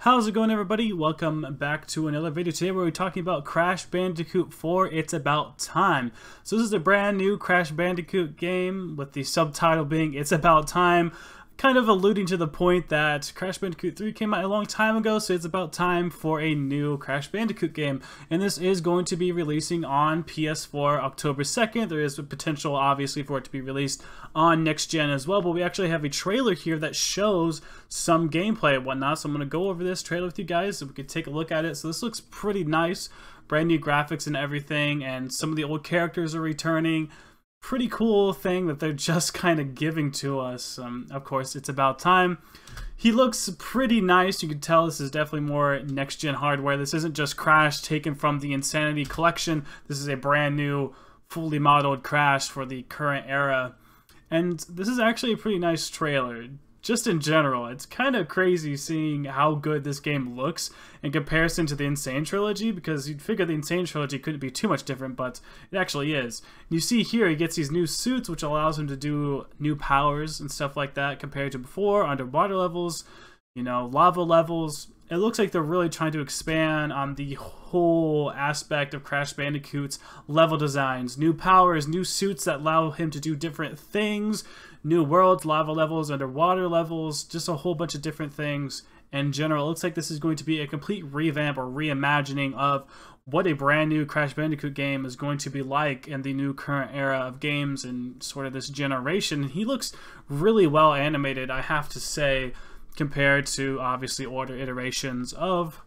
How's it going, everybody? Welcome back to another video. Today we're talking about Crash Bandicoot 4, It's About Time. So this is a brand new Crash Bandicoot game with the subtitle being It's About Time, kind of alluding to the point that Crash Bandicoot 3 came out a long time ago, so it's about time for a new Crash Bandicoot game. And this is going to be releasing on PS4 October 2nd. There is a potential, obviously, for it to be released on next gen as well, but we actually have a trailer here that shows some gameplay and whatnot, so I'm going to go over this trailer with you guys so we can take a look at it. So this looks pretty nice, brand new graphics and everything, and some of the old characters are returning. Pretty cool thing that they're just kind of giving to us. Of course, it's about time. He looks pretty nice. You can tell this is definitely more next-gen hardware. This isn't just Crash taken from the Insanity collection. This is a brand new, fully modeled Crash for the current era. And this is actually a pretty nice trailer. Just in general, it's kind of crazy seeing how good this game looks in comparison to the Insane Trilogy, because you'd figure the Insane Trilogy couldn't be too much different, but it actually is. You see here he gets these new suits, which allows him to do new powers and stuff like that compared to before, underwater levels, you know, lava levels. It looks like they're really trying to expand on the whole aspect of Crash Bandicoot's level designs. New powers, new suits that allow him to do different things, new worlds, lava levels, underwater levels, just a whole bunch of different things. In general, it looks like this is going to be a complete revamp or reimagining of what a brand new Crash Bandicoot game is going to be like in the new current era of games and sort of this generation. He looks really well animated, I have to say, compared to obviously older iterations of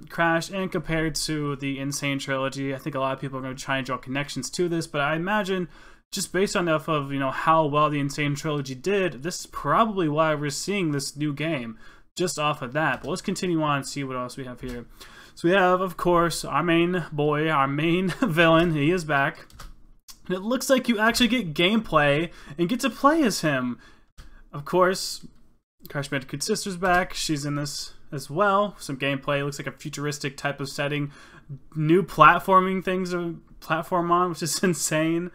Crash and compared to the Insane Trilogy. I think a lot of people are going to try and draw connections to this, but I imagine just based on enough of, you know, how well the Insane Trilogy did, this is probably why we're seeing this new game, just off of that. But let's continue on and see what else we have here. So we have, of course, our main boy, our main villain. He is back. And it looks like you actually get gameplay and get to play as him. Of course, Crash Bandicoot's sister's back. She's in this as well. Some gameplay. It looks like a futuristic type of setting. New platforming things to platform on, which is insane.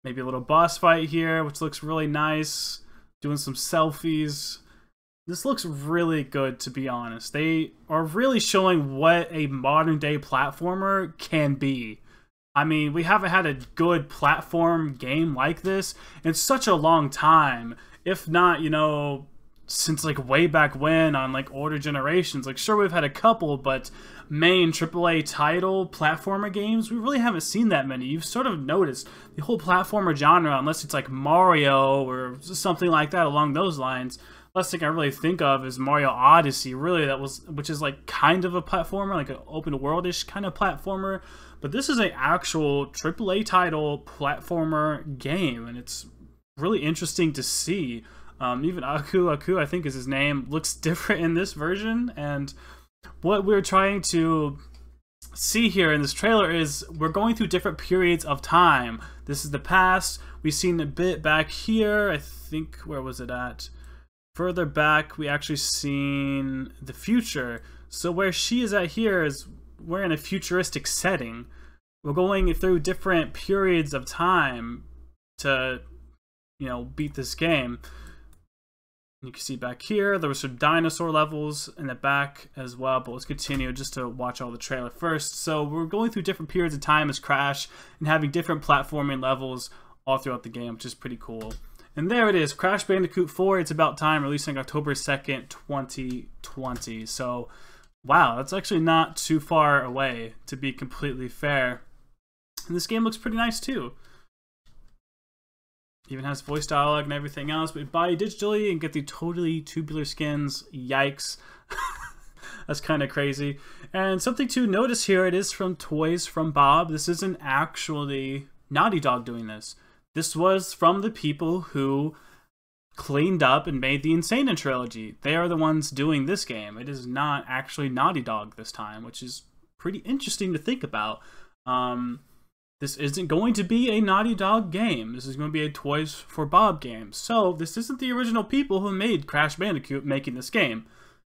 Maybe a little boss fight here, which looks really nice. Doing some selfies. This looks really good, to be honest. They are really showing what a modern day platformer can be. I mean, we haven't had a good platform game like this in such a long time. If not, you know, since like way back when on like older generations. Like, sure, we've had a couple, but main AAA title platformer games, we really haven't seen that many. You've sort of noticed the whole platformer genre, unless it's like Mario or something like that along those lines. Last thing I really think of is Mario Odyssey, really, which is like kind of a platformer, like an open world-ish kind of platformer. But this is an actual AAA title platformer game, and it's really interesting to see. Even Aku, I think is his name, looks different in this version. And what we're trying to see here in this trailer is we're going through different periods of time. This is the past. We've seen a bit back here. I think, where was it at? Further back, we actually seen the future. So where she is at here is we're in a futuristic setting. We're going through different periods of time to, you know, beat this game. You can see back here, there were some dinosaur levels in the back as well, but let's continue just to watch all the trailer first. So we're going through different periods of time as Crash and having different platforming levels all throughout the game, which is pretty cool. And there it is, Crash Bandicoot 4, It's About Time, releasing October 2nd, 2020. So, wow, that's actually not too far away, to be completely fair. And this game looks pretty nice too. Even has voice dialogue and everything else, but buy digitally and get the totally tubular skins. Yikes. That's kind of crazy. And something to notice here, it is from Toys from Bob. This isn't actually Naughty Dog doing this. This was from the people who cleaned up and made the Insane Trilogy. They are the ones doing this game. It is not actually Naughty Dog this time, which is pretty interesting to think about. This isn't going to be a Naughty Dog game. This is going to be a Toys for Bob game. So this isn't the original people who made Crash Bandicoot making this game.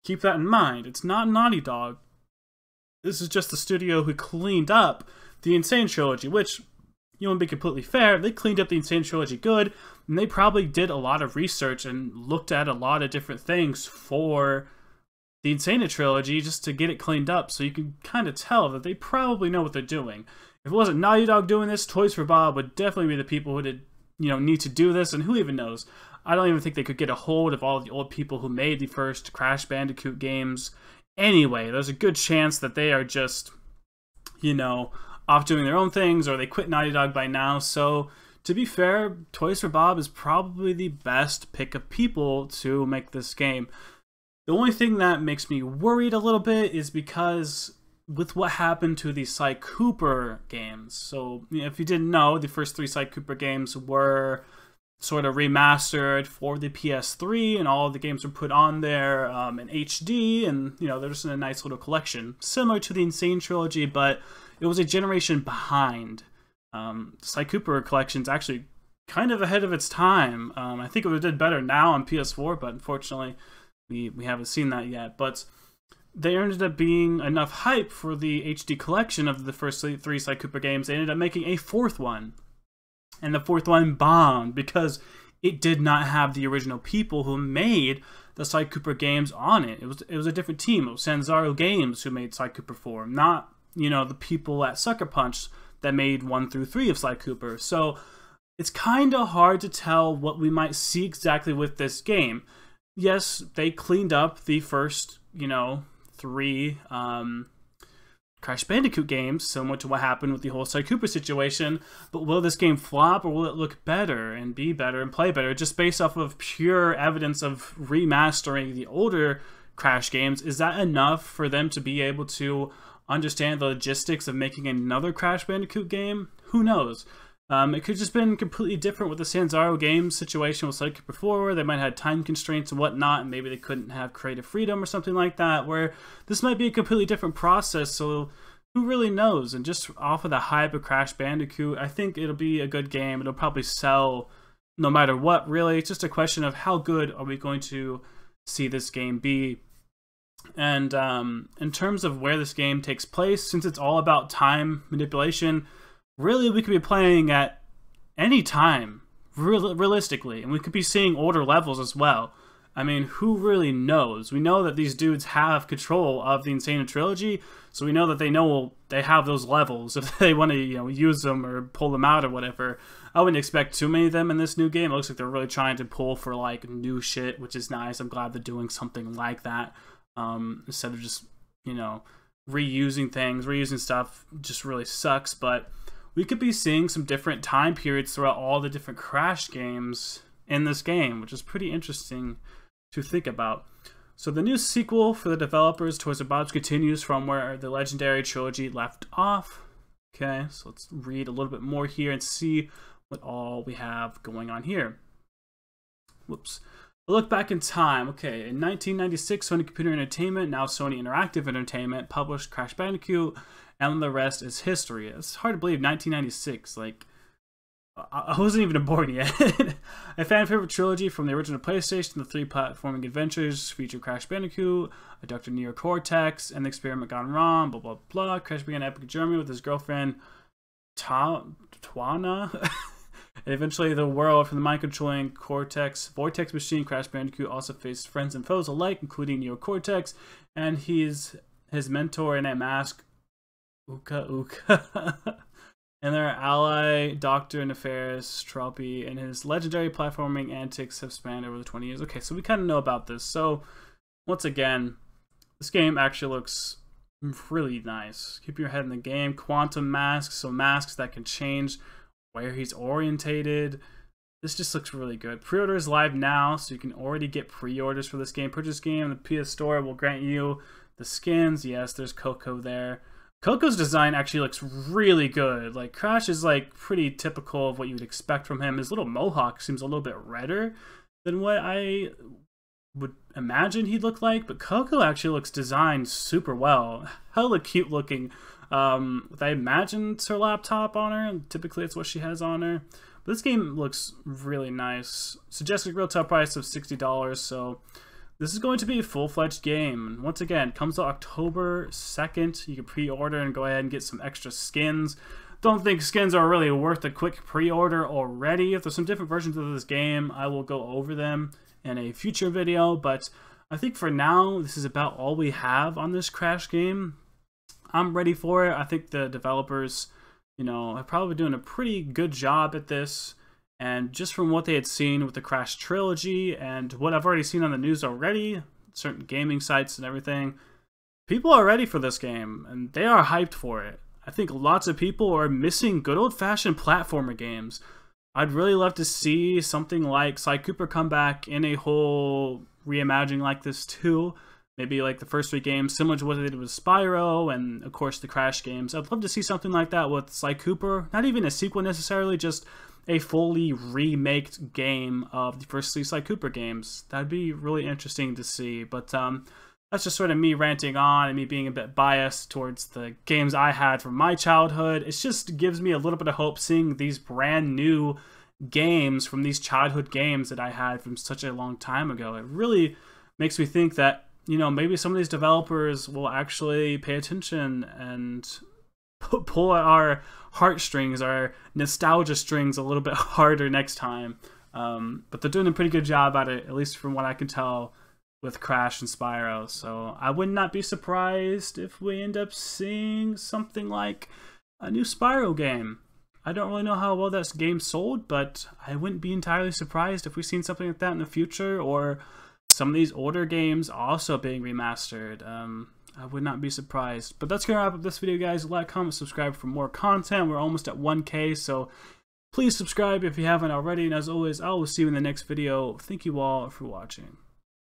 Keep that in mind. It's not Naughty Dog. This is just the studio who cleaned up the Insane Trilogy, which, you want to be completely fair, they cleaned up the Insane Trilogy good, and they probably did a lot of research and looked at a lot of different things for the Insane Trilogy just to get it cleaned up, so you can kind of tell that they probably know what they're doing. If it wasn't Naughty Dog doing this, Toys for Bob would definitely be the people who did, need to do this, and who even knows? I don't even think they could get a hold of all the old people who made the first Crash Bandicoot games. Anyway, there's a good chance that they are just, off doing their own things, or they quit Naughty Dog by now. So, to be fair, Toys for Bob is probably the best pick of people to make this game. The only thing that makes me worried a little bit is because with what happened to the Sly Cooper games. So, if you didn't know, the first 3 Sly Cooper games were sort of remastered for the PS3, and all the games were put on there in HD, and they're just in a nice little collection, similar to the Insane Trilogy, but it was a generation behind. Sly Cooper collection's actually kind of ahead of its time. I think it would have did better now on PS4, but unfortunately we haven't seen that yet. But they ended up being enough hype for the HD collection of the first 3 Sly Cooper games. They ended up making a 4th one. And the 4th one bombed because it did not have the original people who made the Sly Cooper games on it. It was a different team. It was Sanzaru Games who made Sly Cooper 4, not, the people at Sucker Punch that made 1 through 3 of Sly Cooper. So it's kind of hard to tell what we might see exactly with this game. Yes, they cleaned up the first, 3 Crash Bandicoot games, similar to what happened with the whole Sly Cooper situation, but will this game flop, or will it look better and be better and play better just based off of pure evidence of remastering the older Crash games? Is that enough for them to be able to understand the logistics of making another Crash Bandicoot game? Who knows? It could have just been completely different with the Sanzaru Games situation with Sly Cooper 4. They might have had time constraints and whatnot, and maybe they couldn't have creative freedom or something like that, where this might be a completely different process, so who really knows? And just off of the hype of Crash Bandicoot, I think it'll be a good game. It'll probably sell no matter what, really. It's just a question of how good are we going to see this game be. And in terms of where this game takes place, since it's all about time manipulation, really, we could be playing at any time, realistically, and we could be seeing older levels as well. I mean, who really knows? We know that these dudes have control of the Insane Trilogy, so we know that they have those levels if they want to, use them or pull them out or whatever. I wouldn't expect too many of them in this new game. It looks like they're really trying to pull for like new shit, which is nice. I'm glad they're doing something like that instead of just, reusing things. Reusing stuff just really sucks, but we could be seeing some different time periods throughout all the different Crash games in this game, which is pretty interesting to think about. So the new sequel for the developers, Toys for Bob, continues from where the Legendary Trilogy left off. Okay, so let's read a little bit more here and see what all we have going on here. Whoops. A look back in time. Okay, in 1996, Sony Computer Entertainment, now Sony Interactive Entertainment, published Crash Bandicoot, and the rest is history. It's hard to believe, 1996. Like, I wasn't even born yet. A fan favorite trilogy from the original PlayStation, the 3 platforming adventures feature Crash Bandicoot, a Dr. Neo Cortex, and the experiment gone wrong, blah, blah, blah. Crash began epic journey with his girlfriend, Twana. And eventually the world from the mind-controlling Vortex machine. Crash Bandicoot also faced friends and foes alike, including Neo Cortex, and his mentor in a mask, Uka. And their ally, Dr. Nefarious Tropy, and his legendary platforming antics have spanned over the 20 years. Okay, so we kind of know about this. So, once again, this game actually looks really nice. Keep your head in the game. Quantum masks, so masks that can change where he's orientated. This just looks really good. Pre-order is live now, so you can already get pre-orders for this game. Purchase game, the PS Store will grant you the skins. Yes, there's Coco there. Coco's design actually looks really good. Like, Crash is like pretty typical of what you would expect from him. His little mohawk seems a little bit redder than what I would imagine he'd look like, but Coco actually looks designed super well. Hella cute looking. I imagine it's her laptop on her, and typically it's what she has on her. But this game looks really nice. Suggested retail price of $60, so this is going to be a full-fledged game. Once again, comes out October 2nd. You can pre-order and go ahead and get some extra skins. Don't think skins are really worth a quick pre-order already. If there's some different versions of this game, I will go over them in a future video, but I think for now, this is about all we have on this Crash game. I'm ready for it. I think the developers, you know, have probably doing a pretty good job at this. And just from what they had seen with the Crash Trilogy and what I've already seen on the news already, certain gaming sites and everything, people are ready for this game and they are hyped for it. I think lots of people are missing good old-fashioned platformer games. I'd really love to see something like Sly Cooper come back in a whole reimagining like this too. Maybe like the first 3 games, similar to what they did with Spyro and of course the Crash games. I'd love to see something like that with Sly Cooper. Not even a sequel necessarily, just a fully remaked game of the first 3 Sly Cooper games. That'd be really interesting to see. But that's just sort of me ranting on and me being a bit biased towards the games I had from my childhood. It just gives me a little bit of hope seeing these brand new games from these childhood games that I had from such a long time ago. It really makes me think that, you know, maybe some of these developers will actually pay attention and pull our heartstrings, our nostalgia strings a little bit harder next time. But they're doing a pretty good job at it, at least from what I can tell with Crash and Spyro. So I would not be surprised if we end up seeing something like a new Spyro game. I don't really know how well that game sold, but I wouldn't be entirely surprised if we've seen something like that in the future, or some of these older games also being remastered. I would not be surprised. But that's going to wrap up this video, guys. Like, comment, subscribe for more content. We're almost at 1K, so please subscribe if you haven't already. And as always, I will see you in the next video. Thank you all for watching.